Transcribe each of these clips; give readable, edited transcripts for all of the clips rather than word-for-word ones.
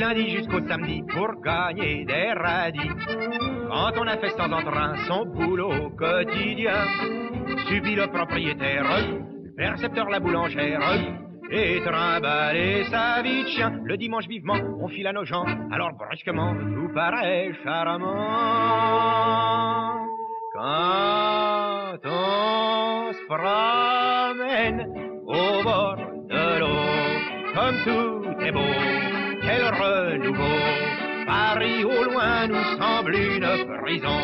lundi jusqu'au samedi pour gagner des radis. Quand on a fait sans entrain son boulot quotidien, subit le propriétaire, le percepteur la boulangère, et trimballer sa vie de chien. Le dimanche vivement, on file à nos gens, alors brusquement, tout paraît charmant. Quand on se promène au bord de l'eau, comme tout est beau, quel renouveau. Paris au loin nous semble une prison.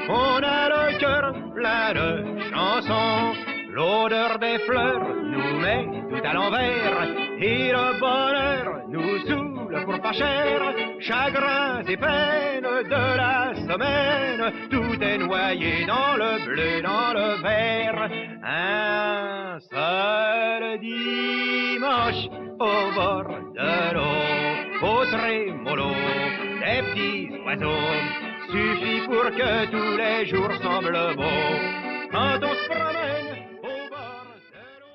On a le cœur plein de chansons. L'odeur des fleurs nous met tout à l'envers. Et le bonheur nous saoule pour pas cher. Chagrins et peines de la semaine, tout est noyé dans le bleu, dans le vert. Un seul dimanche au bord de l'eau, au trémolo des petits oiseaux, suffit pour que tous les jours semblent beaux. Quand on se promène au bord de l'eau.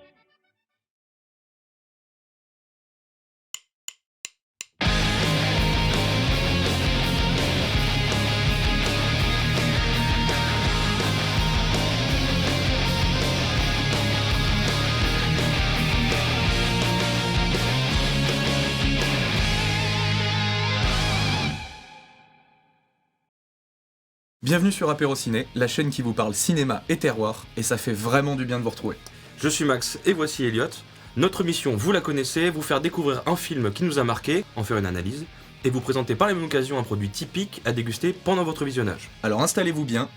Bienvenue sur Apéro Ciné, la chaîne qui vous parle cinéma et terroir, et ça fait vraiment du bien de vous retrouver. Je suis Max et voici Elliot. Notre mission, vous la connaissez, vous faire découvrir un film qui nous a marqué, en faire une analyse, et vous présenter par la même occasion un produit typique à déguster pendant votre visionnage. Alors installez-vous bien,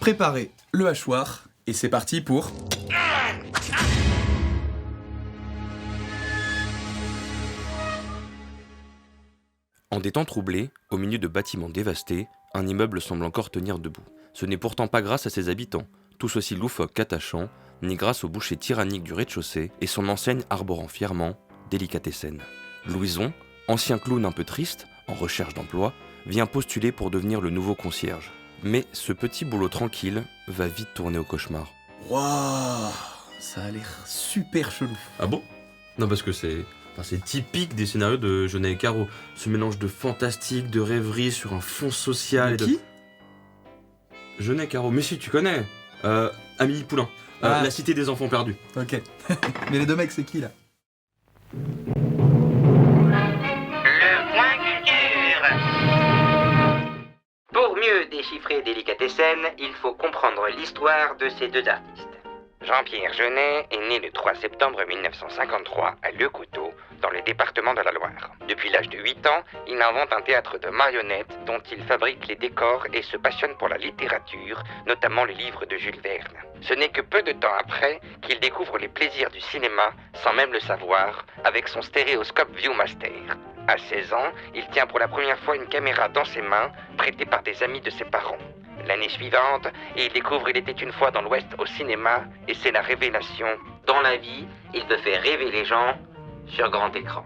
préparez le hachoir, et c'est parti pour... En des temps troublés, au milieu de bâtiments dévastés, un immeuble semble encore tenir debout. Ce n'est pourtant pas grâce à ses habitants, tous aussi loufoques qu'attachants, ni grâce au boucher tyrannique du rez-de-chaussée et son enseigne arborant fièrement Délicatessen. Louison, ancien clown un peu triste, en recherche d'emploi, vient postuler pour devenir le nouveau concierge. Mais ce petit boulot tranquille va vite tourner au cauchemar. Waouh, ça a l'air super chelou. Ah bon ? Non, parce que c'est typique des scénarios de Jeunet et Caro. Ce mélange de fantastique, de rêverie sur un fond social. Qui ? Jeunet et Caro, mais si tu connais. Amélie Poulain. La cité des enfants perdus. Ok. Mais les deux mecs, c'est qui là ? Le point culture. Pour mieux déchiffrer Délicatessen, il faut comprendre l'histoire de ces deux artistes. Jean-Pierre Jeunet est né le 3 septembre 1953 à Le Couteau, dans le département de la Loire. Depuis l'âge de 8 ans, il invente un théâtre de marionnettes dont il fabrique les décors et se passionne pour la littérature, notamment les livres de Jules Verne. Ce n'est que peu de temps après qu'il découvre les plaisirs du cinéma, sans même le savoir, avec son stéréoscope Viewmaster. À 16 ans, il tient pour la première fois une caméra dans ses mains, prêtée par des amis de ses parents. L'année suivante, il découvre Il était une fois dans l'Ouest au cinéma, et c'est la révélation. Dans la vie, il veut faire rêver les gens sur grand écran.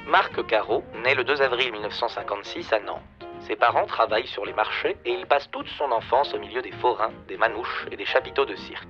Marc Caro naît le 2 avril 1956 à Nantes. Ses parents travaillent sur les marchés et il passe toute son enfance au milieu des forains, des manouches et des chapiteaux de cirque.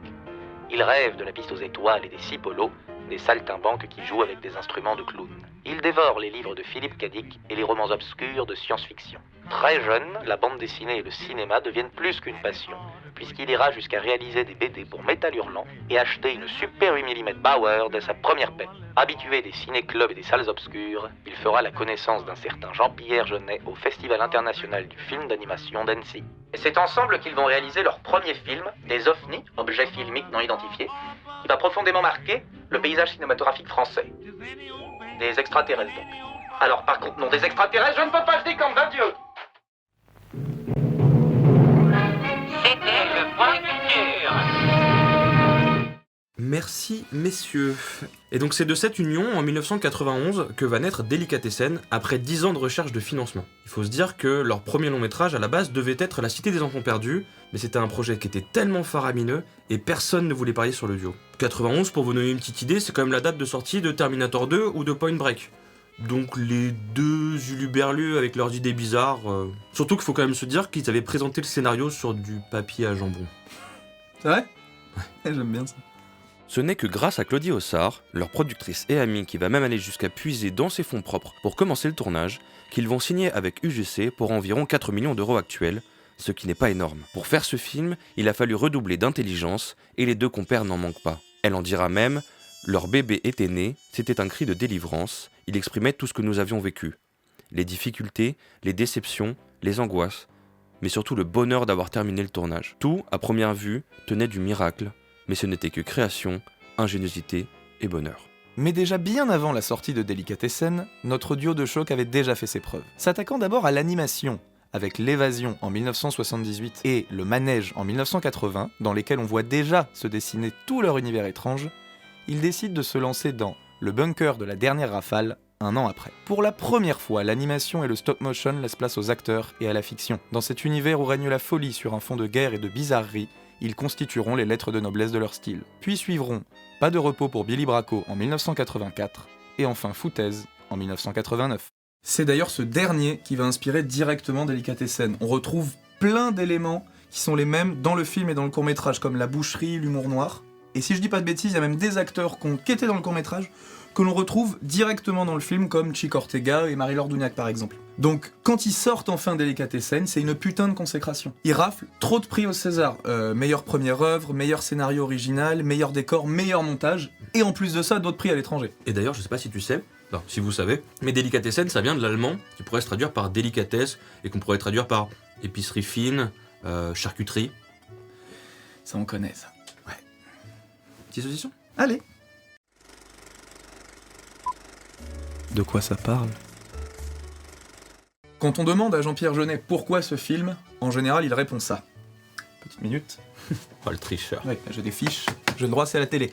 Il rêve de la piste aux étoiles et des cipolos, des saltimbanques qui jouent avec des instruments de clown. Il dévore les livres de Philippe Cadic et les romans obscurs de science-fiction. Très jeune, la bande dessinée et le cinéma deviennent plus qu'une passion, puisqu'il ira jusqu'à réaliser des BD pour Métal Hurlant et acheter une Super 8 mm Bauer dès sa première paie. Habitué des ciné-clubs et des salles obscures, il fera la connaissance d'un certain Jean-Pierre Jeunet au Festival international du film d'animation d'Annecy. Et c'est ensemble qu'ils vont réaliser leur premier film, Des OVNI, objets filmiques non identifiés, qui va profondément marquer le paysage cinématographique français. Des extraterrestres donc. Alors par contre, non, des extraterrestres, je ne peux pas, je décampe d'un dieu. C'était le point culture. Merci messieurs. Et donc c'est de cette union, en 1991, que va naître Délicatessen, après 10 ans de recherche de financement. Il faut se dire que leur premier long métrage à la base devait être La Cité des Enfants Perdus, mais c'était un projet qui était tellement faramineux, et personne ne voulait parier sur le duo. 91, pour vous donner une petite idée, c'est quand même la date de sortie de Terminator 2 ou de Point Break. Donc les deux uluberlus avec leurs idées bizarres. Surtout qu'il faut quand même se dire qu'ils avaient présenté le scénario sur du papier à jambon. C'est vrai ? Ouais, j'aime bien ça. Ce n'est que grâce à Claudie Hossard, leur productrice et amie qui va même aller jusqu'à puiser dans ses fonds propres pour commencer le tournage, qu'ils vont signer avec UGC pour environ 4 millions d'euros actuels, ce qui n'est pas énorme. Pour faire ce film, il a fallu redoubler d'intelligence et les deux compères n'en manquent pas. Elle en dira même, leur bébé était né, c'était un cri de délivrance, il exprimait tout ce que nous avions vécu. Les difficultés, les déceptions, les angoisses, mais surtout le bonheur d'avoir terminé le tournage. Tout, à première vue, tenait du miracle, mais ce n'était que création, ingéniosité et bonheur. Mais déjà bien avant la sortie de Delicatessen, notre duo de choc avait déjà fait ses preuves. S'attaquant d'abord à l'animation, avec L'Évasion en 1978 et Le Manège en 1980, dans lesquels on voit déjà se dessiner tout leur univers étrange, ils décident de se lancer dans Le Bunker de la dernière rafale, un an après. Pour la première fois, l'animation et le stop-motion laissent place aux acteurs et à la fiction. Dans cet univers où règne la folie sur un fond de guerre et de bizarrerie, ils constitueront les lettres de noblesse de leur style. Puis suivront Pas de repos pour Billy Bracco en 1984, et enfin Foutaise en 1989. C'est d'ailleurs ce dernier qui va inspirer directement Delicatessen. On retrouve plein d'éléments qui sont les mêmes dans le film et dans le court-métrage, comme la boucherie, l'humour noir. Et si je dis pas de bêtises, il y a même des acteurs qui étaient dans le court-métrage que l'on retrouve directement dans le film, comme Chick Ortega et Marie-Laure Dougnac par exemple. Donc, quand ils sortent enfin Delicatessen, c'est une putain de consécration. Ils raflent trop de prix au César. Meilleure première œuvre, meilleur scénario original, meilleur décor, meilleur montage, et en plus de ça, d'autres prix à l'étranger. Et d'ailleurs, je sais pas si tu sais, non, si vous savez, mais Delicatessen, ça vient de l'allemand, qui pourrait se traduire par délicatesse, et qu'on pourrait traduire par épicerie fine, charcuterie. Ça, on connaît, ça. Ouais. Petite saucisson ? Allez. De quoi ça parle ? Quand on demande à Jean-Pierre Jeunet pourquoi ce film, en général, il répond ça. Petite minute. Oh, le tricheur. Ouais, j'ai des fiches. J'ai le droit, c'est à la télé.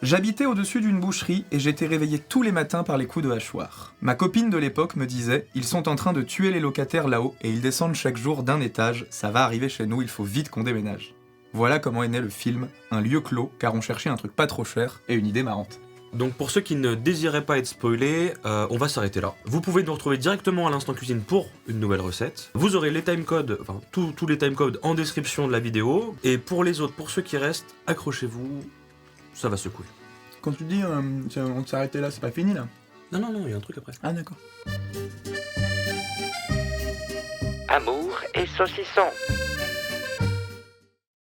J'habitais au-dessus d'une boucherie et j'étais réveillé tous les matins par les coups de hachoir. Ma copine de l'époque me disait « Ils sont en train de tuer les locataires là-haut et ils descendent chaque jour d'un étage. Ça va arriver chez nous, il faut vite qu'on déménage. » Voilà comment est né le film, un lieu clos, car on cherchait un truc pas trop cher et une idée marrante. Donc pour ceux qui ne désiraient pas être spoilés, on va s'arrêter là. Vous pouvez nous retrouver directement à l'Instant Cuisine pour une nouvelle recette. Vous aurez les timecodes, enfin tous les timecodes en description de la vidéo. Et pour les autres, pour ceux qui restent, accrochez-vous, ça va secouer. Quand tu dis on s'est arrêté là, c'est pas fini là ? Non, il y a un truc après. Ah d'accord. Amour et saucisson.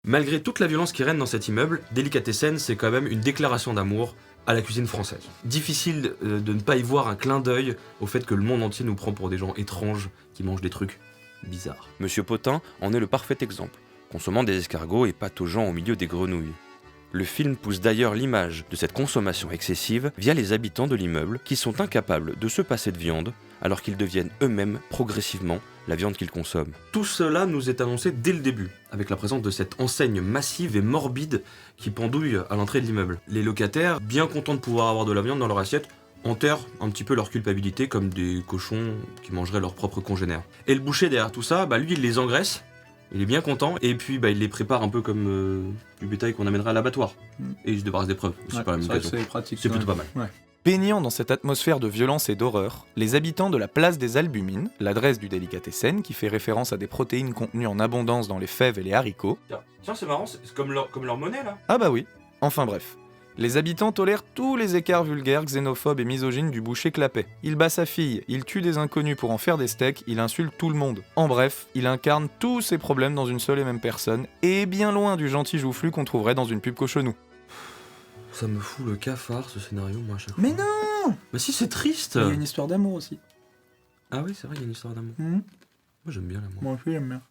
Malgré toute la violence qui règne dans cet immeuble, Delicatessen, c'est quand même une déclaration d'amour à la cuisine française. Difficile de ne pas y voir un clin d'œil au fait que le monde entier nous prend pour des gens étranges qui mangent des trucs bizarres. Monsieur Potin en est le parfait exemple, consommant des escargots et pataugeant au milieu des grenouilles. Le film pousse d'ailleurs l'image de cette consommation excessive via les habitants de l'immeuble qui sont incapables de se passer de viande alors qu'ils deviennent eux-mêmes progressivement la viande qu'ils consomment. Tout cela nous est annoncé dès le début, avec la présence de cette enseigne massive et morbide qui pendouille à l'entrée de l'immeuble. Les locataires, bien contents de pouvoir avoir de la viande dans leur assiette, enterrent un petit peu leur culpabilité comme des cochons qui mangeraient leurs propres congénères. Et le boucher derrière tout ça, lui il les engraisse, il est bien content, et puis il les prépare un peu comme du bétail qu'on amènerait à l'abattoir. Et il se débarrasse des preuves, c'est pas la même occasion. C'est plutôt pas mal. Ouais. Baignant dans cette atmosphère de violence et d'horreur, les habitants de la place des Albumines, l'adresse du Delicatessen qui fait référence à des protéines contenues en abondance dans les fèves et les haricots... Tiens, c'est marrant, c'est comme leur monnaie là. Ah bah oui, enfin bref. Les habitants tolèrent tous les écarts vulgaires, xénophobes et misogynes du boucher Clapet. Il bat sa fille, il tue des inconnus pour en faire des steaks, il insulte tout le monde. En bref, il incarne tous ses problèmes dans une seule et même personne, et est bien loin du gentil joufflu qu'on trouverait dans une pub cochonou. Ça me fout le cafard ce scénario, moi, à chaque fois. Mais non! Mais si, c'est triste! Il y a une histoire d'amour aussi. Ah oui, c'est vrai, il y a une histoire d'amour. Moi j'aime bien l'amour. Moi aussi, j'aime bien.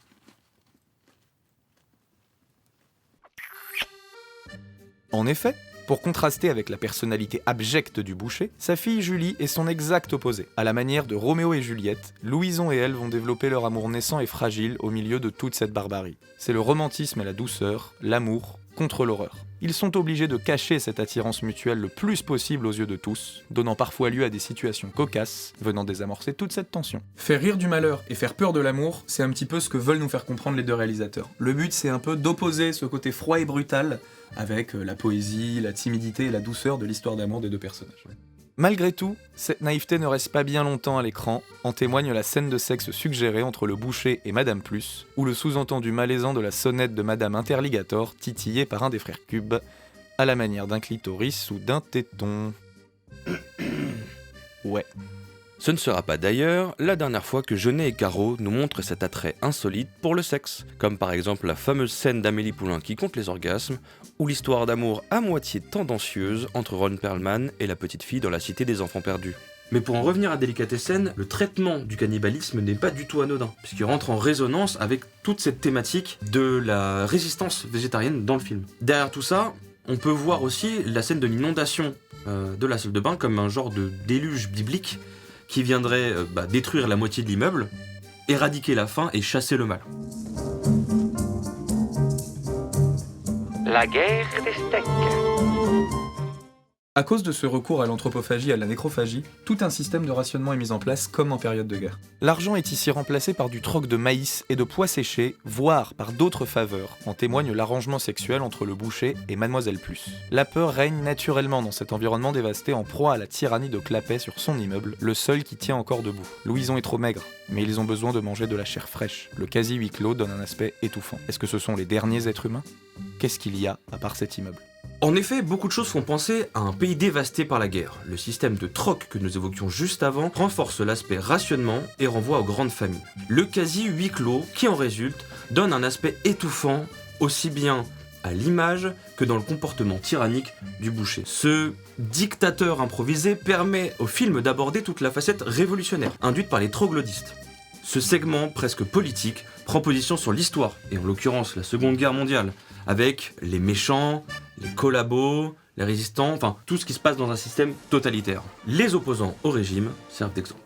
En effet, pour contraster avec la personnalité abjecte du boucher, sa fille Julie est son exact opposé. À la manière de Roméo et Juliette, Louison et elle vont développer leur amour naissant et fragile au milieu de toute cette barbarie. C'est le romantisme et la douceur, l'amour, contre l'horreur. Ils sont obligés de cacher cette attirance mutuelle le plus possible aux yeux de tous, donnant parfois lieu à des situations cocasses, venant désamorcer toute cette tension. Faire rire du malheur et faire peur de l'amour, c'est un petit peu ce que veulent nous faire comprendre les deux réalisateurs. Le but, c'est un peu d'opposer ce côté froid et brutal avec la poésie, la timidité et la douceur de l'histoire d'amour des deux personnages. Malgré tout, cette naïveté ne reste pas bien longtemps à l'écran, en témoigne la scène de sexe suggérée entre le boucher et Madame Plus, ou le sous-entendu malaisant de la sonnette de Madame Interligator titillée par un des frères Cube, à la manière d'un clitoris ou d'un téton. Ouais. Ce ne sera pas d'ailleurs la dernière fois que Jeunet et Caro nous montrent cet attrait insolite pour le sexe, comme par exemple la fameuse scène d'Amélie Poulain qui compte les orgasmes, ou l'histoire d'amour à moitié tendancieuse entre Ron Perlman et la petite fille dans la Cité des Enfants Perdus. Mais pour en revenir à Delicatessen, le traitement du cannibalisme n'est pas du tout anodin, puisqu'il rentre en résonance avec toute cette thématique de la résistance végétarienne dans le film. Derrière tout ça, on peut voir aussi la scène de l'inondation de la salle de bain comme un genre de déluge biblique qui viendrait détruire la moitié de l'immeuble, éradiquer la faim et chasser le mal. La guerre des steaks. À cause de ce recours à l'anthropophagie et à la nécrophagie, tout un système de rationnement est mis en place comme en période de guerre. L'argent est ici remplacé par du troc de maïs et de pois séchés, voire par d'autres faveurs, en témoigne l'arrangement sexuel entre le boucher et Mademoiselle Plus. La peur règne naturellement dans cet environnement dévasté en proie à la tyrannie de Clapet sur son immeuble, le seul qui tient encore debout. Louison est trop maigre, mais ils ont besoin de manger de la chair fraîche. Le quasi-huis clos donne un aspect étouffant. Est-ce que ce sont les derniers êtres humains ? Qu'est-ce qu'il y a à part cet immeuble ? En effet, beaucoup de choses font penser à un pays dévasté par la guerre. Le système de troc que nous évoquions juste avant renforce l'aspect rationnement et renvoie aux grandes familles. Le quasi-huis clos qui en résulte donne un aspect étouffant aussi bien à l'image que dans le comportement tyrannique du boucher. Ce dictateur improvisé permet au film d'aborder toute la facette révolutionnaire induite par les troglodytes. Ce segment presque politique prend position sur l'histoire, et en l'occurrence la Seconde Guerre mondiale, avec les méchants, les collabos, les résistants, enfin tout ce qui se passe dans un système totalitaire. Les opposants au régime servent d'exemple.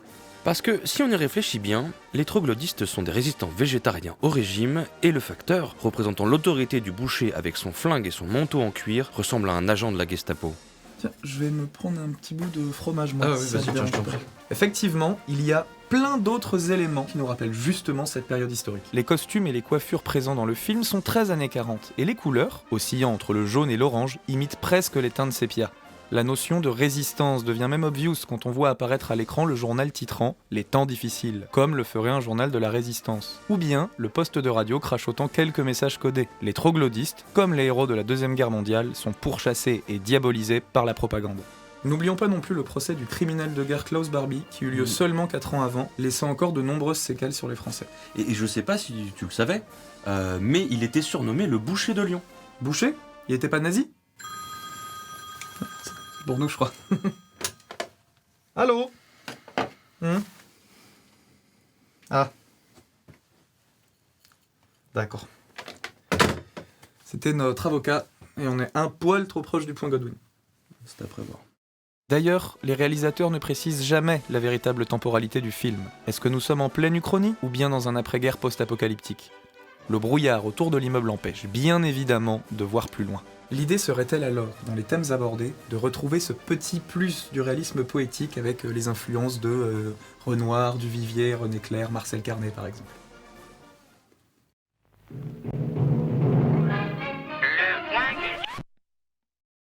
Parce que si on y réfléchit bien, les troglodytes sont des résistants végétariens au régime, et le facteur, représentant l'autorité du boucher avec son flingue et son manteau en cuir, ressemble à un agent de la Gestapo. Tiens, je vais me prendre un petit bout de fromage, moi. Ah oui, vas-y, tiens, je t'en prie. Effectivement, il y a plein d'autres éléments qui nous rappellent justement cette période historique. Les costumes et les coiffures présents dans le film sont très années 40, et les couleurs, oscillant entre le jaune et l'orange, imitent presque les teintes sépia. La notion de résistance devient même obvious quand on voit apparaître à l'écran le journal titrant « Les temps difficiles », comme le ferait un journal de la résistance. Ou bien le poste de radio crachotant quelques messages codés. Les troglodytes, comme les héros de la Deuxième Guerre mondiale, sont pourchassés et diabolisés par la propagande. N'oublions pas non plus le procès du criminel de guerre Klaus Barbie, qui eut lieu seulement 4 ans avant, laissant encore de nombreuses séquelles sur les Français. Et je sais pas si tu le savais, mais il était surnommé le boucher de Lyon. Boucher ? Il était pas nazi ? C'est pour nous, je crois. Allô ? Ah. D'accord. C'était notre avocat, et on est un poil trop proche du point Godwin. C'est à prévoir. D'ailleurs, les réalisateurs ne précisent jamais la véritable temporalité du film. Est-ce que nous sommes en pleine Uchronie ou bien dans un après-guerre post-apocalyptique ? Le brouillard autour de l'immeuble empêche bien évidemment de voir plus loin. L'idée serait-elle alors, dans les thèmes abordés, de retrouver ce petit plus du réalisme poétique avec les influences de Renoir, Duvivier, René Clair, Marcel Carné par exemple ?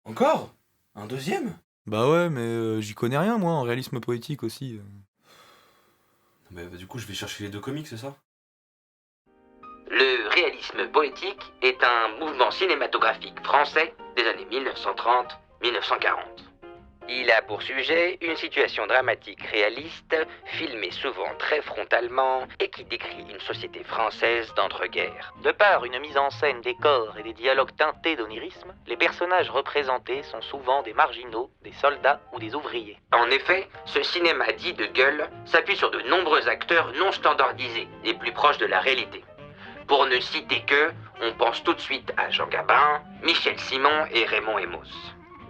Encore ? Un deuxième ? Bah ouais, mais j'y connais rien moi en réalisme poétique aussi. Mais du coup, je vais chercher les deux comics, c'est ça ? Le réalisme poétique est un mouvement cinématographique français des années 1930-1940. Il a pour sujet une situation dramatique réaliste, filmée souvent très frontalement et qui décrit une société française d'entre-guerres. De par une mise en scène des corps et des dialogues teintés d'onirisme, les personnages représentés sont souvent des marginaux, des soldats ou des ouvriers. En effet, ce cinéma dit de gueule s'appuie sur de nombreux acteurs non standardisés et plus proches de la réalité. Pour ne citer que, on pense tout de suite à Jean Gabin, Michel Simon et Raymond Emos.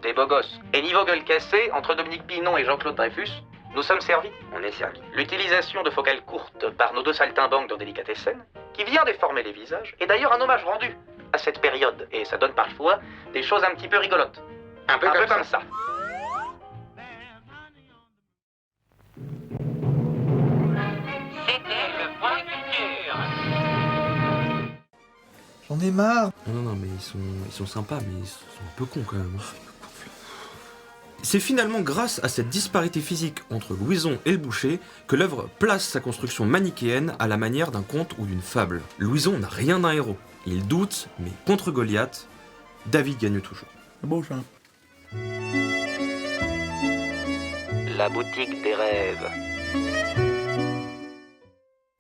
Des beaux gosses. Et niveau gueule cassée, entre Dominique Pinon et Jean-Claude Dreyfus, nous sommes servis. On est servi. L'utilisation de focales courtes par nos deux saltimbanques dans Delicatessen, qui vient déformer les visages, est d'ailleurs un hommage rendu à cette période, et ça donne parfois des choses un petit peu rigolotes. Un peu comme ça. C'était le point culture. J'en ai marre. Non, mais ils sont sympas, mais ils sont un peu cons quand même. C'est finalement grâce à cette disparité physique entre Louison et le boucher que l'œuvre place sa construction manichéenne à la manière d'un conte ou d'une fable. Louison n'a rien d'un héros. Il doute, mais contre Goliath, David gagne toujours. Beau ça. La boutique des rêves.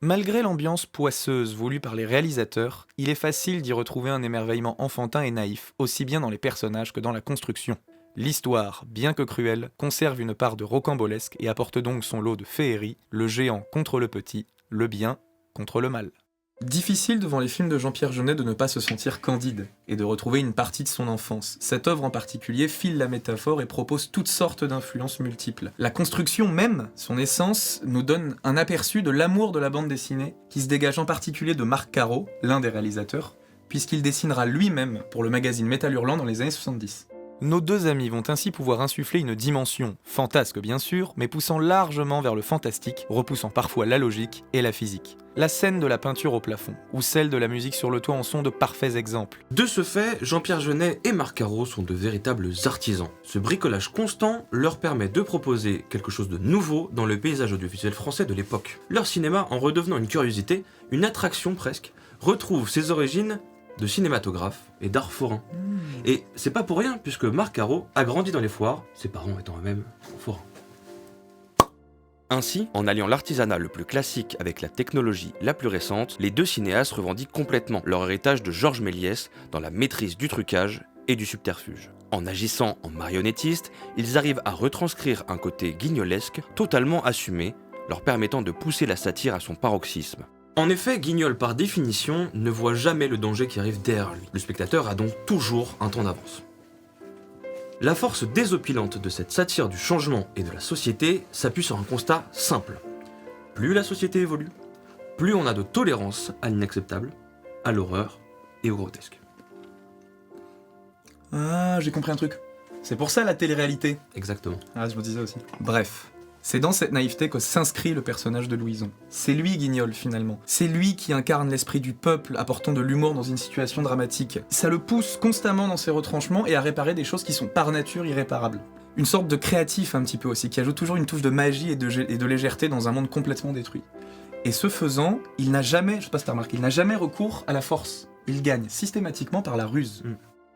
Malgré l'ambiance poisseuse voulue par les réalisateurs, il est facile d'y retrouver un émerveillement enfantin et naïf, aussi bien dans les personnages que dans la construction. L'histoire, bien que cruelle, conserve une part de rocambolesque et apporte donc son lot de féerie, le géant contre le petit, le bien contre le mal. Difficile devant les films de Jean-Pierre Jeunet de ne pas se sentir candide et de retrouver une partie de son enfance. Cette œuvre en particulier file la métaphore et propose toutes sortes d'influences multiples. La construction même, son essence, nous donne un aperçu de l'amour de la bande dessinée qui se dégage en particulier de Marc Caro, l'un des réalisateurs, puisqu'il dessinera lui-même pour le magazine Métal Hurlant dans les années 70. Nos deux amis vont ainsi pouvoir insuffler une dimension, fantasque bien sûr, mais poussant largement vers le fantastique, repoussant parfois la logique et la physique. La scène de la peinture au plafond, ou celle de la musique sur le toit en sont de parfaits exemples. De ce fait, Jean-Pierre Jeunet et Marc Caro sont de véritables artisans. Ce bricolage constant leur permet de proposer quelque chose de nouveau dans le paysage audiovisuel français de l'époque. Leur cinéma, en redevenant une curiosité, une attraction presque, retrouve ses origines de cinématographe et d'art forain. Et c'est pas pour rien, puisque Marc Caro a grandi dans les foires, ses parents étant eux-mêmes forains. Ainsi, en alliant l'artisanat le plus classique avec la technologie la plus récente, les deux cinéastes revendiquent complètement leur héritage de Georges Méliès dans la maîtrise du trucage et du subterfuge. En agissant en marionnettistes, ils arrivent à retranscrire un côté guignolesque totalement assumé, leur permettant de pousser la satire à son paroxysme. En effet, Guignol par définition ne voit jamais le danger qui arrive derrière lui. Le spectateur a donc toujours un temps d'avance. La force désopilante de cette satire du changement et de la société s'appuie sur un constat simple. Plus la société évolue, plus on a de tolérance à l'inacceptable, à l'horreur et au grotesque. Ah, j'ai compris un truc. C'est pour ça la télé-réalité. Exactement. Ah, je me disais aussi. Bref. C'est dans cette naïveté que s'inscrit le personnage de Louison. C'est lui Guignol finalement. C'est lui qui incarne l'esprit du peuple, apportant de l'humour dans une situation dramatique. Ça le pousse constamment dans ses retranchements et à réparer des choses qui sont par nature irréparables. Une sorte de créatif un petit peu aussi, qui ajoute toujours une touche de magie et de légèreté dans un monde complètement détruit. Et ce faisant, il n'a jamais, je sais pas si t'as remarqué, il n'a jamais recours à la force. Il gagne systématiquement par la ruse.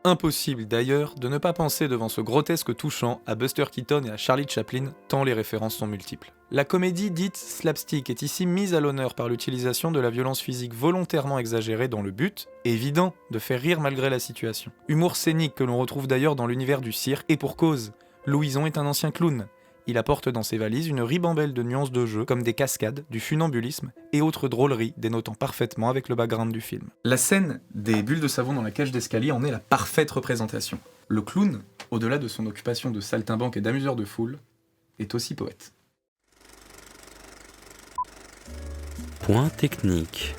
Impossible d'ailleurs de ne pas penser devant ce grotesque touchant à Buster Keaton et à Charlie Chaplin, tant les références sont multiples. La comédie dite slapstick est ici mise à l'honneur par l'utilisation de la violence physique volontairement exagérée dans le but, évident, de faire rire malgré la situation. Humour scénique que l'on retrouve d'ailleurs dans l'univers du cirque, et pour cause, Louison est un ancien clown. Il apporte dans ses valises une ribambelle de nuances de jeu, comme des cascades, du funambulisme et autres drôleries, dénotant parfaitement avec le background du film. La scène des bulles de savon dans la cage d'escalier en est la parfaite représentation. Le clown, au-delà de son occupation de saltimbanque et d'amuseur de foule, est aussi poète. Point technique.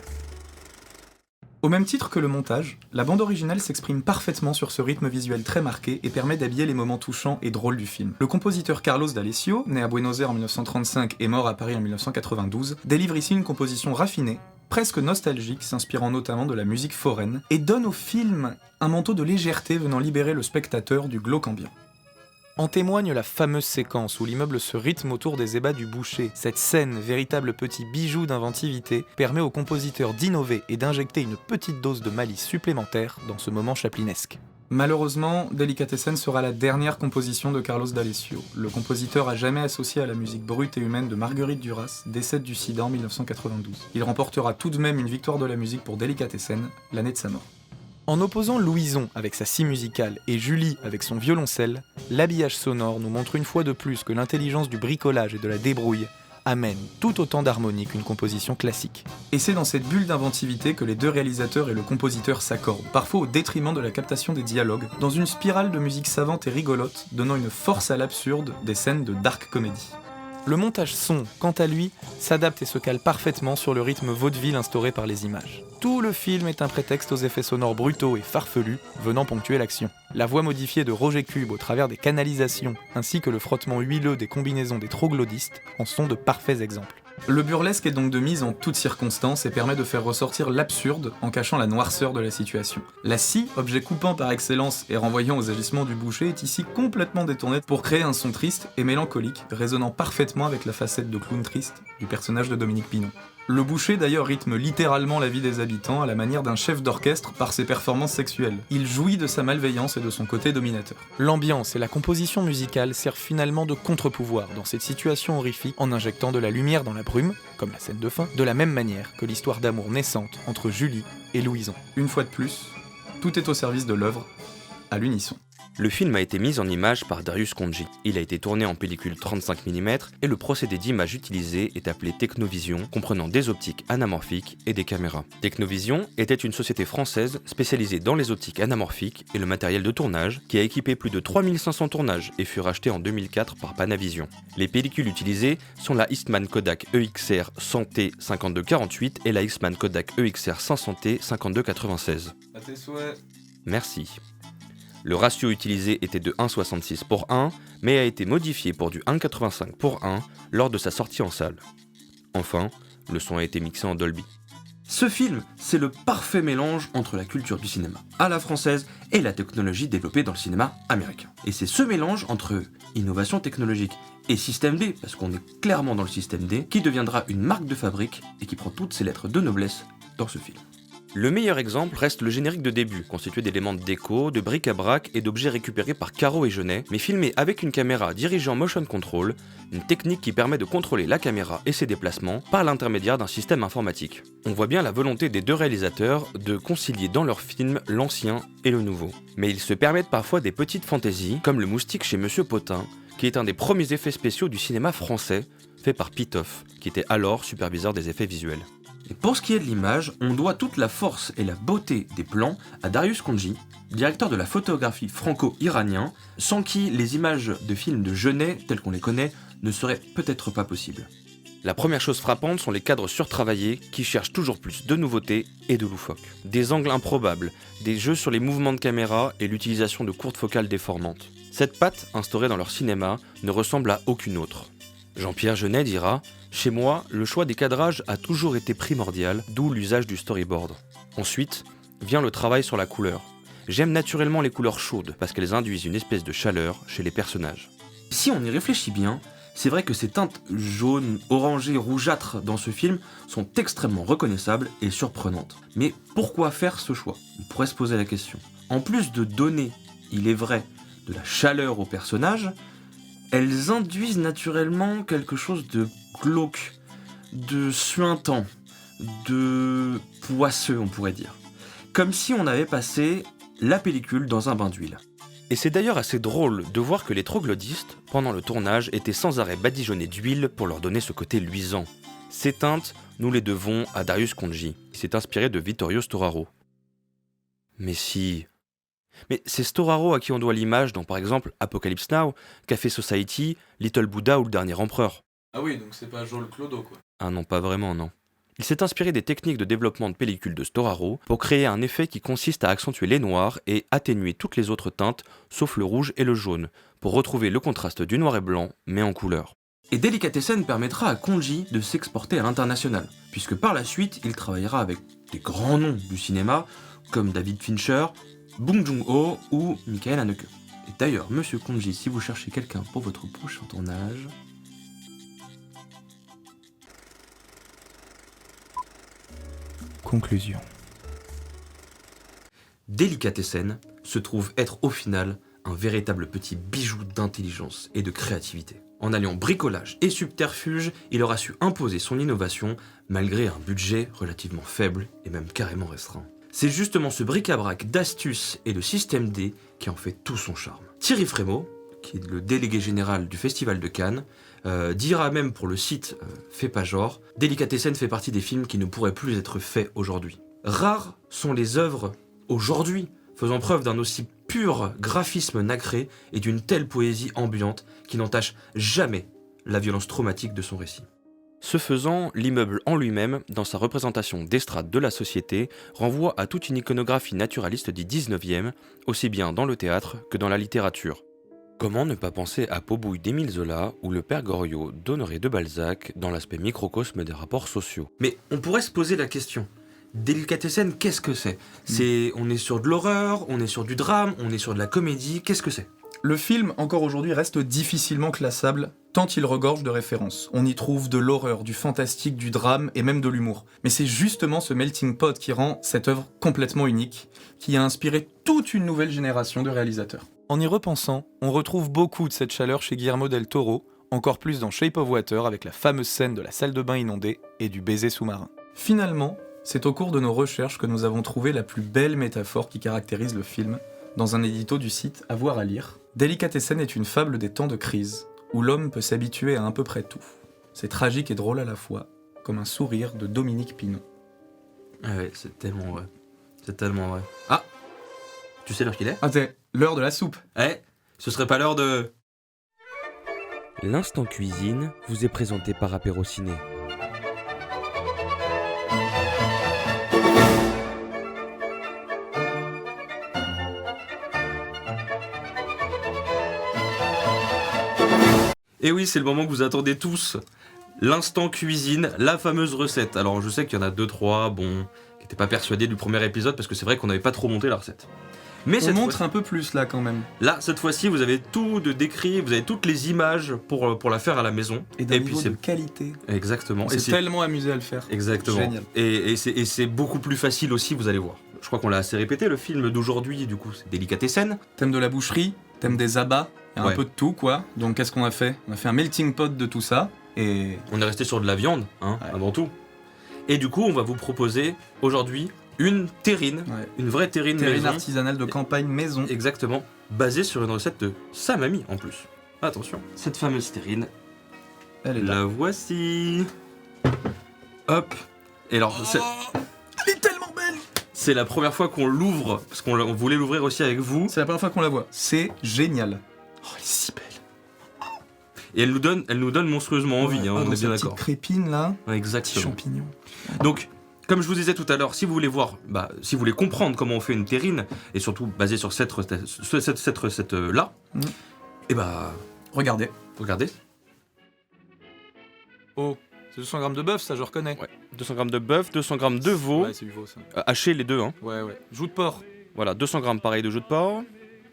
Au même titre que le montage, la bande originale s'exprime parfaitement sur ce rythme visuel très marqué et permet d'habiller les moments touchants et drôles du film. Le compositeur Carlos D'Alessio, né à Buenos Aires en 1935 et mort à Paris en 1992, délivre ici une composition raffinée, presque nostalgique, s'inspirant notamment de la musique foraine, et donne au film un manteau de légèreté venant libérer le spectateur du glauque ambiant. En témoigne la fameuse séquence où l'immeuble se rythme autour des ébats du boucher. Cette scène, véritable petit bijou d'inventivité, permet au compositeur d'innover et d'injecter une petite dose de malice supplémentaire dans ce moment chaplinesque. Malheureusement, Delicatessen sera la dernière composition de Carlos D'Alessio. Le compositeur à jamais associé à la musique brute et humaine de Marguerite Duras décède du sida en 1992. Il remportera tout de même une victoire de la musique pour Delicatessen, l'année de sa mort. En opposant Louison avec sa scie musicale et Julie avec son violoncelle, l'habillage sonore nous montre une fois de plus que l'intelligence du bricolage et de la débrouille amène tout autant d'harmonie qu'une composition classique. Et c'est dans cette bulle d'inventivité que les deux réalisateurs et le compositeur s'accordent, parfois au détriment de la captation des dialogues, dans une spirale de musique savante et rigolote, donnant une force à l'absurde des scènes de dark comedy. Le montage son, quant à lui, s'adapte et se cale parfaitement sur le rythme vaudeville instauré par les images. Tout le film est un prétexte aux effets sonores brutaux et farfelus venant ponctuer l'action. La voix modifiée de Roger Cube au travers des canalisations, ainsi que le frottement huileux des combinaisons des troglodytes, en sont de parfaits exemples. Le burlesque est donc de mise en toutes circonstances et permet de faire ressortir l'absurde en cachant la noirceur de la situation. La scie, objet coupant par excellence et renvoyant aux agissements du boucher, est ici complètement détournée pour créer un son triste et mélancolique, résonnant parfaitement avec la facette de clown triste du personnage de Dominique Pinon. Le boucher d'ailleurs rythme littéralement la vie des habitants à la manière d'un chef d'orchestre par ses performances sexuelles. Il jouit de sa malveillance et de son côté dominateur. L'ambiance et la composition musicale servent finalement de contre-pouvoir dans cette situation horrifique en injectant de la lumière dans la brume, comme la scène de fin, de la même manière que l'histoire d'amour naissante entre Julie et Louison. Une fois de plus, tout est au service de l'œuvre, à l'unisson. Le film a été mis en image par Darius Khondji. Il a été tourné en pellicule 35 mm et le procédé d'image utilisé est appelé Technovision, comprenant des optiques anamorphiques et des caméras. Technovision était une société française spécialisée dans les optiques anamorphiques et le matériel de tournage, qui a équipé plus de 3500 tournages et fut racheté en 2004 par Panavision. Les pellicules utilisées sont la Eastman Kodak EXR 100T 5248 et la Eastman Kodak EXR 500T 5296. À tes souhaits. Merci. Le ratio utilisé était de 1,66 pour 1, mais a été modifié pour du 1,85 pour 1 lors de sa sortie en salle. Enfin, le son a été mixé en Dolby. Ce film, c'est le parfait mélange entre la culture du cinéma à la française et la technologie développée dans le cinéma américain. Et c'est ce mélange entre innovation technologique et système D, parce qu'on est clairement dans le système D, qui deviendra une marque de fabrique et qui prend toutes ses lettres de noblesse dans ce film. Le meilleur exemple reste le générique de début, constitué d'éléments de déco, de bric-à-brac et d'objets récupérés par Caro et Jeunet, mais filmé avec une caméra dirigée en motion control, une technique qui permet de contrôler la caméra et ses déplacements par l'intermédiaire d'un système informatique. On voit bien la volonté des deux réalisateurs de concilier dans leur film l'ancien et le nouveau. Mais ils se permettent parfois des petites fantaisies, comme le moustique chez Monsieur Potin, qui est un des premiers effets spéciaux du cinéma français, fait par Pitoff, qui était alors superviseur des effets visuels. Et pour ce qui est de l'image, on doit toute la force et la beauté des plans à Darius Khondji, directeur de la photographie franco-iranien, sans qui les images de films de Jeunet, telles qu'on les connaît, ne seraient peut-être pas possibles. La première chose frappante sont les cadres surtravaillés qui cherchent toujours plus de nouveautés et de loufoques. Des angles improbables, des jeux sur les mouvements de caméra et l'utilisation de courtes focales déformantes. Cette patte, instaurée dans leur cinéma, ne ressemble à aucune autre. Jean-Pierre Jeunet dira « Chez moi, le choix des cadrages a toujours été primordial, d'où l'usage du storyboard. Ensuite, vient le travail sur la couleur. J'aime naturellement les couleurs chaudes parce qu'elles induisent une espèce de chaleur chez les personnages. » Si on y réfléchit bien, c'est vrai que ces teintes jaunes, orangées, rougeâtres dans ce film sont extrêmement reconnaissables et surprenantes. Mais pourquoi faire ce choix ? On pourrait se poser la question. En plus de donner, il est vrai, de la chaleur aux personnages, elles induisent naturellement quelque chose de glauque, de suintant, de poisseux, on pourrait dire. Comme si on avait passé la pellicule dans un bain d'huile. Et c'est d'ailleurs assez drôle de voir que les troglodytes, pendant le tournage, étaient sans arrêt badigeonnés d'huile pour leur donner ce côté luisant. Ces teintes, nous les devons à Darius Khondji, qui s'est inspiré de Vittorio Storaro. Mais c'est Storaro à qui on doit l'image dans par exemple Apocalypse Now, Café Society, Little Buddha ou Le Dernier Empereur. Ah oui, donc c'est pas Joel Clodo quoi. Ah non, pas vraiment, non. Il s'est inspiré des techniques de développement de pellicule de Storaro pour créer un effet qui consiste à accentuer les noirs et atténuer toutes les autres teintes, sauf le rouge et le jaune, pour retrouver le contraste du noir et blanc, mais en couleur. Et Delicatessen permettra à Khondji de s'exporter à l'international, puisque par la suite, il travaillera avec des grands noms du cinéma, comme David Fincher, Bong Joon-ho ou Michael Haneke. Et d'ailleurs, monsieur Khondji, si vous cherchez quelqu'un pour votre prochain tournage... Conclusion. Delicatessen se trouve être au final un véritable petit bijou d'intelligence et de créativité. En alliant bricolage et subterfuge, il aura su imposer son innovation malgré un budget relativement faible et même carrément restreint. C'est justement ce bric-à-brac d'astuces et de système D qui en fait tout son charme. Thierry Frémaux, qui est le délégué général du Festival de Cannes, dira même pour le site Fais pas genre, Delicatessen fait partie des films qui ne pourraient plus être faits aujourd'hui. Rares sont les œuvres aujourd'hui faisant preuve d'un aussi pur graphisme nacré et d'une telle poésie ambiante qui n'entache jamais la violence traumatique de son récit. Ce faisant, l'immeuble en lui-même, dans sa représentation d'estrade de la société, renvoie à toute une iconographie naturaliste du 19e, aussi bien dans le théâtre que dans la littérature. Comment ne pas penser à Pobouille d'Émile Zola ou le Père Goriot d'Honoré de Balzac dans l'aspect microcosme des rapports sociaux. Mais on pourrait se poser la question. Delicatessen, qu'est-ce que c'est ? On est sur de l'horreur, on est sur du drame, on est sur de la comédie, qu'est-ce que c'est ? Le film, encore aujourd'hui, reste difficilement classable, tant il regorge de références. On y trouve de l'horreur, du fantastique, du drame et même de l'humour. Mais c'est justement ce melting pot qui rend cette œuvre complètement unique, qui a inspiré toute une nouvelle génération de réalisateurs. En y repensant, on retrouve beaucoup de cette chaleur chez Guillermo del Toro, encore plus dans Shape of Water avec la fameuse scène de la salle de bain inondée et du baiser sous-marin. Finalement, c'est au cours de nos recherches que nous avons trouvé la plus belle métaphore qui caractérise le film, dans un édito du site Avoir à lire. Délicatessen est une fable des temps de crise, où l'homme peut s'habituer à peu près tout. C'est tragique et drôle à la fois, comme un sourire de Dominique Pinon. Ah ouais, c'est tellement vrai. C'est tellement vrai. Ah, tu sais l'heure qu'il est? Ah t'es l'heure de la soupe. Eh, ce serait pas l'heure de... L'instant cuisine vous est présenté par Apéro Ciné. Et oui, c'est le moment que vous attendez tous. L'instant cuisine, la fameuse recette. Alors je sais qu'il y en a 2-3, bon, qui n'étaient pas persuadés du premier épisode parce que c'est vrai qu'on n'avait pas trop monté la recette. Mais On montre un peu plus là quand même. Là, cette fois-ci, vous avez tout de décrit, vous avez toutes les images pour la faire à la maison. Et d'un puis niveau c'est de qualité. exactement. On s'est tellement amusé à le faire. Exactement. Génial. Et c'est beaucoup plus facile aussi, vous allez voir. Je crois qu'on l'a assez répété, le film d'aujourd'hui, du coup, c'est Délicatessen. Thème de la boucherie, thème des abats, il y a Ouais. un peu de tout quoi. Donc qu'est-ce qu'on a fait? On a fait un melting pot de tout ça. Et On est resté sur de la viande, hein, Ouais. avant tout. Et du coup, on va vous proposer aujourd'hui une terrine, ouais. une vraie terrine Terrine maison. artisanale de campagne maison. Exactement, basée sur une recette de sa mamie en plus. Attention, cette fameuse terrine, Elle est là. la voici. Hop. Et alors, Elle est tellement belle. c'est la première fois qu'on l'ouvre, parce on voulait l'ouvrir aussi avec vous. C'est la première fois qu'on la voit. C'est génial. Oh, elle est si belle. Et elle nous donne monstrueusement envie, Ouais. hein, Ah, on dans est sa bien petite d'accord. crépine là. Ouais, Petits exactement. champignons. Donc, comme je vous disais tout à l'heure, si vous voulez voir, si vous voulez comprendre comment on fait une terrine, et surtout basée sur cette recette-là, et Regardez. regardez. Oh, c'est 200 grammes de bœuf, ça je reconnais. Ouais. 200 grammes de bœuf, 200 grammes de veau, Ouais, c'est du veau ça. hachés les deux, hein. Ouais, ouais. Joue de porc. Voilà, 200 grammes pareil de jus de porc.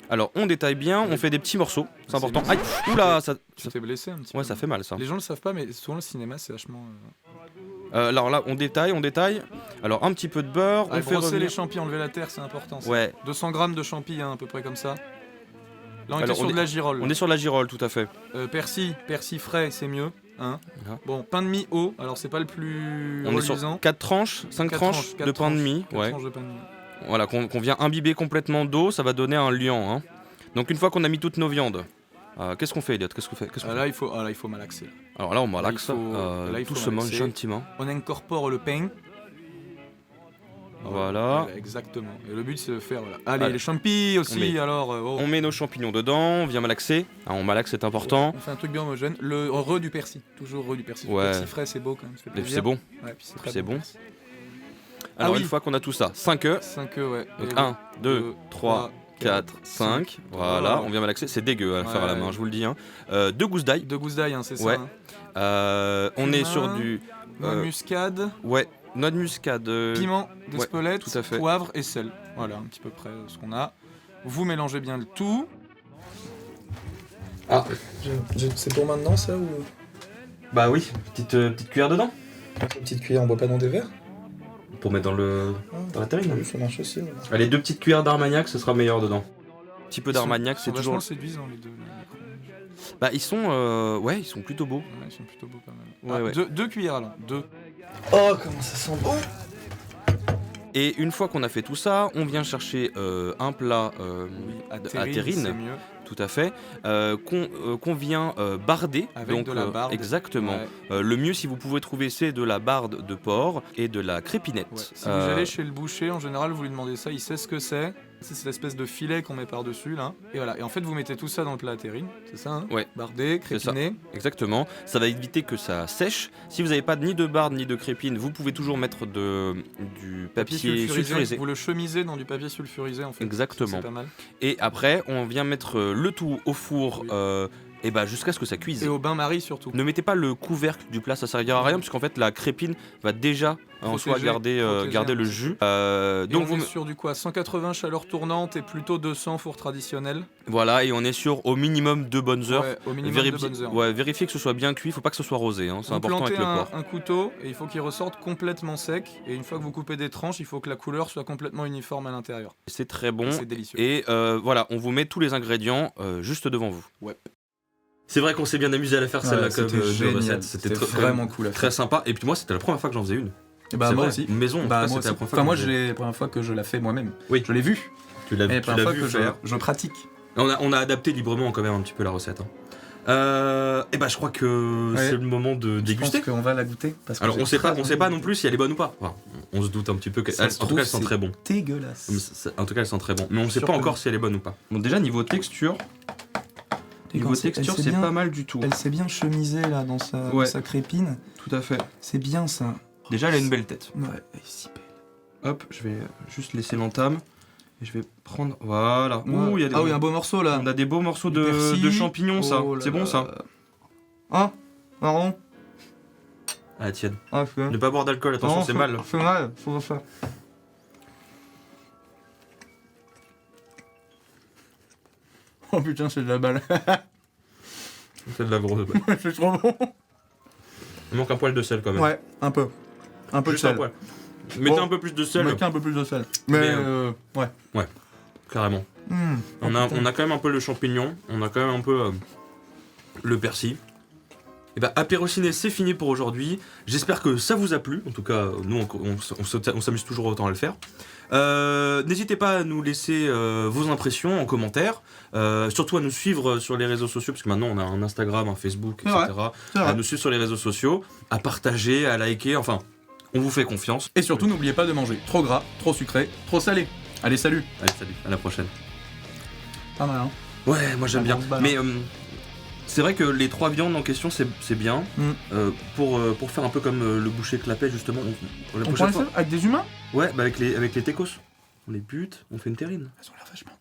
Alors, on détaille bien, on fait des petits morceaux, c'est C'est important. bien. Aïe, oula, ça Tu t'es blessé un petit peu. ouais, ça fait mal ça. Les gens le savent pas, mais souvent le cinéma c'est vachement. Alors là, on détaille. Alors, un petit peu de beurre, on fait brosser revenir... les champignons, enlever la terre, c'est important. ça. Ouais, 200 grammes de champignons, hein, à peu près comme ça. Là, on Alors, était sur on de la girole. on est sur la girole, tout à fait. Persil frais, c'est mieux. Hein. Voilà. Bon, pain de mie haut, alors c'est pas le plus On est sur reluisant. 4 tranches, 5 Quatre tranches quatre de pain de mie. quatre Ouais. tranches de pain de mie. Voilà, qu'on vient imbiber complètement d'eau, ça va donner un liant. Hein. Donc une fois qu'on a mis toutes nos viandes, qu'est-ce qu'on fait, Elliot? Qu'est-ce qu'on fait? Là, il faut malaxer. Alors là, on malaxe, Là, il faut doucement, malaxer. gentiment. On incorpore le pain. Voilà. Exactement. Et le but, c'est de faire. Voilà. Allez, Allez. les champis aussi, On met- alors. On met nos champignons dedans, on vient malaxer. Ah, on malaxe, c'est important. On fait un truc bien homogène. Le du persil. Toujours du persil. Ouais. Le persil frais, c'est beau quand même. Ça fait Et puis plaisir. c'est bon. Ouais, puis c'est très C'est bon. persil. Alors oui. une fois qu'on a tout ça, 5 œufs. 5 œufs, ouais. Donc Et 1, 2, deux, 3, 4, 5. Voilà, on vient malaxer. C'est dégueu à faire à la main, je vous le dis. Hein. 2 gousses d'ail. 2 gousses d'ail, hein, c'est Ouais. ça. Hein. On est Cumin. sur du... Noix de muscade, Ouais, noix de muscade. piment d'Espelette, tout à fait. poivre et sel. Voilà, un petit peu près ce qu'on a. Vous mélangez bien le tout. Ah. C'est pour maintenant ça ou Bah oui, petite cuillère dedans. petite cuillère, on boit pas dans des verres? Pour mettre dans la terrine. Ça marche aussi. Voilà. Allez, 2 petites cuillères d'Armagnac, ce sera meilleur dedans. Un petit peu d'Armagnac, c'est toujours... vachement séduisants les deux. Bah ils sont... Ouais, ils sont plutôt beaux. Ouais, ils sont plutôt beaux pas mal. Ouais, ouais. Deux cuillères alors, 2. Oh, comment ça sent bon! Et une fois qu'on a fait tout ça, on vient chercher un plat à C'est terrine, mieux. tout à fait, qu'on vient barder. Avec donc, de la barde. exactement. Ouais. Le mieux, si vous pouvez trouver, c'est de la barde de porc et de la crépinette. Ouais. Si vous allez chez le boucher, en général, vous lui demandez ça, il sait ce que c'est. C'est cette espèce de filet qu'on met par-dessus là. Et voilà. Et en fait, vous mettez tout ça dans le plat à terrine, c'est ça hein? Ouais. Bardé, C'est ça. crépiné. Exactement. Ça va éviter que ça sèche. Si vous n'avez pas ni de barde ni de crépine, vous pouvez toujours mettre du papier sulfurisé. Vous le chemisez dans du papier sulfurisé en fait. Exactement. C'est pas mal. Et après, on vient mettre le tout au four et bah jusqu'à ce que ça cuise. Et au bain-marie surtout. Ne mettez pas le couvercle du plat, ça servira à rien parce qu'en fait la crépine va déjà en soi Protéger garder un le petit jus. Et Donc on est sur du quoi, 180 chaleur tournante et plutôt 200 four traditionnel. voilà, et on est sur au minimum 2 bonnes heures. Ouais, au minimum de bonnes heures. Ouais, vérifiez que ce soit bien cuit, faut pas que ce soit rosé, hein, c'est Vous important avec plantez le porc. un couteau et il faut qu'il ressorte complètement sec. Et une fois que vous coupez des tranches, il faut que la couleur soit complètement uniforme à l'intérieur. C'est très bon. C'est délicieux. Et voilà, on vous met tous les ingrédients juste devant vous. Ouais. C'est vrai qu'on s'est bien amusé à la faire celle-là comme c'était génial. recette. C'était vraiment cool à faire. Très sympa. Et puis moi, c'était la première fois que j'en faisais une. Et bah C'est moi vrai, aussi. Maison, en tout cas, c'était la première fois. Enfin moi, que j'en faisais. la première fois que je la fais moi-même. Oui. Je l'ai vu. Tu l'as Et la première fois vu que faire. je pratique. On a adapté librement quand même un petit peu la recette. Et bah je crois que Ouais. c'est le moment de Je déguster. pense qu'on va la goûter. Parce que Alors j'ai on sait très pas envie non de plus si elle est bonne ou pas. Enfin, on se doute un petit peu qu'elle. Ça se En tout trouve, cas, elles sent c'est très bon. dégueulasse. En tout cas, elles sont très bon. Mais on sait Sûr pas que encore oui. si elle est bonne ou pas. Bon, déjà niveau texture, c'est bien- pas mal du tout. Elle s'est bien chemisée là dans Ouais. sa crépine. Tout à fait. C'est bien ça. Déjà, elle a une belle tête. Ouais, elle est si belle. Hop, je vais juste laisser l'entame. Et je vais prendre. Voilà. Ouh, il y a des... Ah oui, un beau morceau là. On a des beaux morceaux Du persil. de champignons, ça. Oh là C'est bon, là. ça. Ah, marron. Ah, tienne. Ah, Ne pas boire d'alcool, attention, c'est mal. C'est mal, faut le faire. Oh putain, c'est de la balle. C'est de la grosse. C'est trop bon. Il manque un poil de sel quand même. Ouais, un peu. Un peu Juste de un sel. poil. Mettez Bon. un peu plus de sel, Mettez un peu plus de sel. Mais, Ouais. carrément. On a quand même un peu le champignon, on a quand même un peu le persil. Et bah, Apéro Ciné, c'est fini pour aujourd'hui. J'espère que ça vous a plu. En tout cas, nous, on s'amuse toujours autant à le faire. N'hésitez pas à nous laisser vos impressions en commentaire. Surtout à nous suivre sur les réseaux sociaux, parce que maintenant, on a un Instagram, un Facebook, C'est etc. c'est À vrai. nous suivre sur les réseaux sociaux, à partager, à liker, enfin, on vous fait confiance. Et surtout, n'oubliez pas de manger trop gras, trop sucré, trop salé. Allez, salut. Allez, salut, à la prochaine. Pas mal, hein. Ouais, moi j'aime La bien. grosse balle, Mais c'est vrai que les 3 viandes en question, c'est bien. Pour faire un peu comme le boucher clapet, justement. La On prochaine pourrait le fois. faire avec des humains? Ouais, bah avec les tecos. On les bute, on fait une terrine. Elles ont l'air vachement